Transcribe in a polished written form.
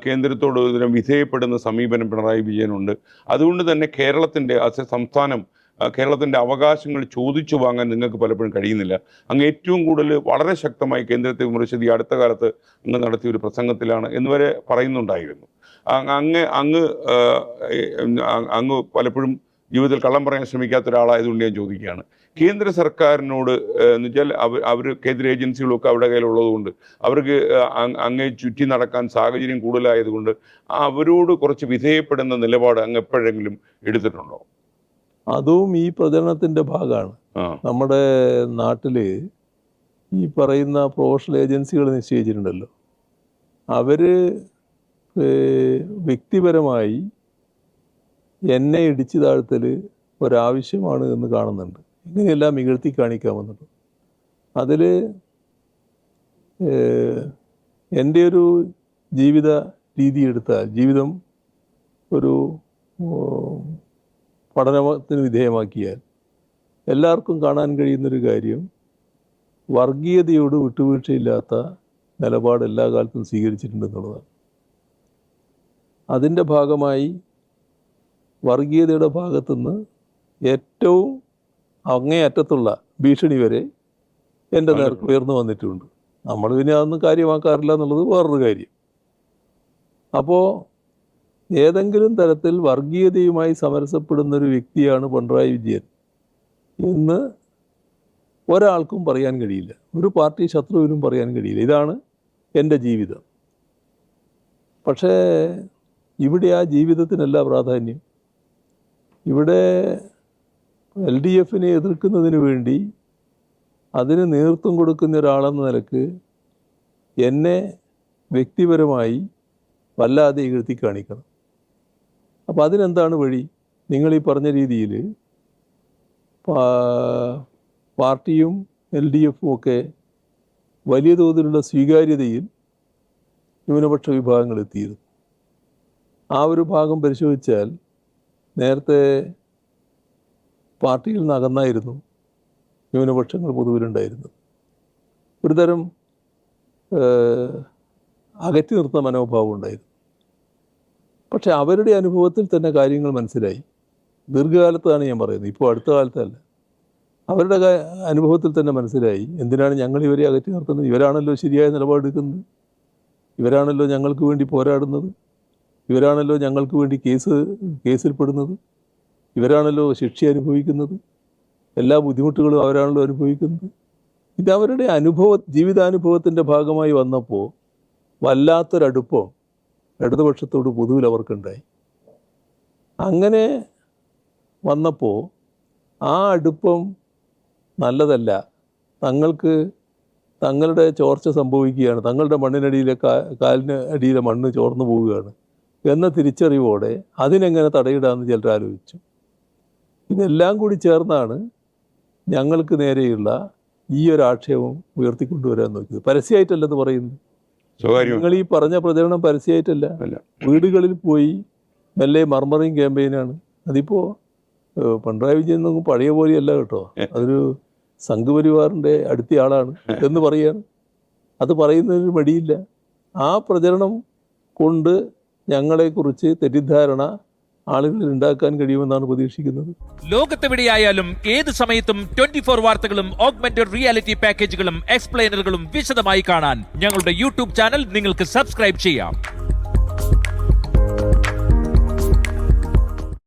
കേന്ദ്രത്തോട് ഇതിനെ വിധേയപ്പെടുന്ന സമീപനം പിണറായി വിജയനുണ്ട്. അതുകൊണ്ട് തന്നെ കേരളത്തിൻ്റെ സംസ്ഥാനം കേരളത്തിൻ്റെ അവകാശങ്ങൾ ചോദിച്ചു വാങ്ങാൻ നിങ്ങൾക്ക് പലപ്പോഴും കഴിയുന്നില്ല. അങ്ങ് ഏറ്റവും കൂടുതൽ വളരെ ശക്തമായി കേന്ദ്രത്തെ വിമർശിച്ചത് ഈ അടുത്ത കാലത്ത് അങ്ങ് നടത്തിയ ഒരു പ്രസംഗത്തിലാണ് എന്ന് വരെ പറയുന്നുണ്ടായിരുന്നു. അങ്ങ് പലപ്പോഴും ജീവിതത്തിൽ കള്ളം പറയാൻ ശ്രമിക്കാത്ത ഒരാളായതുകൊണ്ട് ഞാൻ ചോദിക്കുകയാണ്, കേന്ദ്ര സർക്കാരിനോട് എന്ന് വെച്ചാൽ അവർ കേന്ദ്ര ഏജൻസികളൊക്കെ അവരുടെ കയ്യിലുള്ളതുകൊണ്ട് അവർക്ക് അങ്ങേ ചുറ്റി നടക്കാൻ സാഹചര്യം കൂടുതലായതുകൊണ്ട് അവരോട് കുറച്ച് വിധേയപ്പെടുന്ന നിലപാട് അങ്ങ് എപ്പോഴെങ്കിലും എടുത്തിട്ടുണ്ടോ? അതും ഈ പ്രചരണത്തിൻ്റെ ഭാഗമാണ്. നമ്മുടെ നാട്ടിൽ ഈ പറയുന്ന പ്രൊഫഷണൽ ഏജൻസികൾ നിശ്ചയിച്ചിട്ടുണ്ടല്ലോ, അവർ വ്യക്തിപരമായി എന്നെ ഇടിച്ചു താഴ്ത്തൽ ഒരാവശ്യമാണ് എന്ന് കാണുന്നുണ്ട്. ഇങ്ങനെയെല്ലാം ഇകഴ്ത്തി കാണിക്കാമെന്നുണ്ട്. അതിൽ എൻ്റെ ഒരു ജീവിത രീതി എടുത്താൽ, ജീവിതം ഒരു പഠനത്തിന് വിധേയമാക്കിയാൽ എല്ലാവർക്കും കാണാൻ കഴിയുന്നൊരു കാര്യം, വർഗീയതയോട് വിട്ടുവീഴ്ചയില്ലാത്ത നിലപാട് എല്ലാ കാലത്തും സ്വീകരിച്ചിട്ടുണ്ടെന്നുള്ളതാണ്. അതിൻ്റെ ഭാഗമായി വർഗീയതയുടെ ഭാഗത്തുനിന്ന് ഏറ്റവും അങ്ങേയറ്റത്തുള്ള ഭീഷണി വരെ എൻ്റെ നേർക്ക് ഉയർന്നു വന്നിട്ടുണ്ട്. നമ്മൾ പിന്നെ അതൊന്നും കാര്യമാക്കാറില്ല എന്നുള്ളത് വേറൊരു കാര്യം. അപ്പോൾ ഏതെങ്കിലും തരത്തിൽ വർഗീയതയുമായി സമരസപ്പെടുന്നൊരു വ്യക്തിയാണ് പിണറായി വിജയൻ എന്ന് ഒരാൾക്കും പറയാൻ കഴിയില്ല, ഒരു പാർട്ടി ശത്രുവിനും പറയാൻ കഴിയില്ല. ഇതാണ് എൻ്റെ ജീവിതം. പക്ഷേ ഇവിടെ ആ ജീവിതത്തിനല്ല പ്രാധാന്യം. ഇവിടെ LDFനെ എതിർക്കുന്നതിന് വേണ്ടി അതിന് നേതൃത്വം കൊടുക്കുന്ന ഒരാളെന്ന നിലക്ക് എന്നെ വ്യക്തിപരമായി വല്ലാതെ ഇകഴ്ത്തി കാണിക്കണം. അപ്പോൾ അതിനെന്താണ് വഴി? നിങ്ങളീ പറഞ്ഞ രീതിയിൽ പാർട്ടിയും LDFും ഒക്കെ വലിയ തോതിലുള്ള സ്വീകാര്യതയിൽ ന്യൂനപക്ഷ വിഭാഗങ്ങൾ എത്തിയിരുന്നു. ആ ഒരു ഭാഗം പരിശോധിച്ചാൽ നേരത്തെ പാർട്ടിയിൽ നിന്ന് അകന്നായിരുന്നു ന്യൂനപക്ഷങ്ങൾ പൊതുവിലുണ്ടായിരുന്നത്. ഒരു തരം അകറ്റി നിർത്തുന്ന മനോഭാവം ഉണ്ടായിരുന്നു. പക്ഷെ അവരുടെ അനുഭവത്തിൽ തന്നെ കാര്യങ്ങൾ മനസ്സിലായി. ദീർഘകാലത്താണ് ഞാൻ പറയുന്നത്, ഇപ്പോൾ അടുത്ത കാലത്തല്ല. അവരുടെ അനുഭവത്തിൽ തന്നെ മനസ്സിലായി എന്തിനാണ് ഞങ്ങൾ ഇവരെ അകറ്റി നിർത്തുന്നത്. ഇവരാണല്ലോ ശരിയായ നിലപാടെടുക്കുന്നത്, ഇവരാണല്ലോ ഞങ്ങൾക്ക് വേണ്ടി പോരാടുന്നത്, ഇവരാണല്ലോ ഞങ്ങൾക്ക് വേണ്ടി കേസിൽപ്പെടുന്നത്, ഇവരാണല്ലോ ശിക്ഷ അനുഭവിക്കുന്നത്, എല്ലാ ബുദ്ധിമുട്ടുകളും അവരാണല്ലോ അനുഭവിക്കുന്നത്. ഇതവരുടെ ജീവിതാനുഭവത്തിൻ്റെ ഭാഗമായി വന്നപ്പോൾ വല്ലാത്തൊരടുപ്പം ഇടതുപക്ഷത്തോട് പൊതുവിൽ അവർക്കുണ്ടായി. അങ്ങനെ വന്നപ്പോൾ ആ അടുപ്പം നല്ലതല്ല, തങ്ങളുടെ ചോർച്ച സംഭവിക്കുകയാണ്, തങ്ങളുടെ മണ്ണിനടിയിലെ കാലിന് അടിയിലെ മണ്ണ് ചോർന്നു പോവുകയാണ് എന്ന തിരിച്ചറിവോടെ അതിനെങ്ങനെ തടയിടാമെന്ന് ചിലർ ആലോചിച്ചു. ഇതെല്ലാം കൂടി ചേർന്നാണ് ഞങ്ങൾക്ക് നേരെയുള്ള ഈ ഒരു ആക്ഷേപം ഉയർത്തിക്കൊണ്ടുവരാൻ നോക്കിയത്. പരസ്യമായിട്ടല്ലെന്ന് പറയുന്നത്. നിങ്ങൾ ഈ പറഞ്ഞ പ്രചരണം പരസ്യമായിട്ടല്ല, വീടുകളിൽ പോയി മെല്ലെ മർമറിങ് ക്യാമ്പയിനാണ്. അതിപ്പോൾ പിണറായി വിജയൻ എന്നൊന്നും പഴയ പോലെയല്ല കേട്ടോ, അതൊരു സംഘപരിവാറിൻ്റെ അടുത്ത ആളാണ് എന്ന് പറയാണ്. അത് പറയുന്നതിന് മടിയില്ല. ആ പ്രചരണം കൊണ്ട് ഞങ്ങളെക്കുറിച്ച് തെറ്റിദ്ധാരണ ആളുകളിൽ ഉണ്ടാക്കാൻ കഴിയുമെന്നാണ് പ്രതീക്ഷിക്കുന്നത്. ലോകത്തെവിടെയായാലും ഏത് സമയത്തും 24 വാർത്തകളും ഓഗ്മെന്റഡ് റിയാലിറ്റി പാക്കേജുകളും എക്സ്പ്ലെയിനറുകളും വിശദമായി കാണാൻ ഞങ്ങളുടെ YouTube ചാനൽ നിങ്ങൾക്ക് സബ്സ്ക്രൈബ് ചെയ്യാം.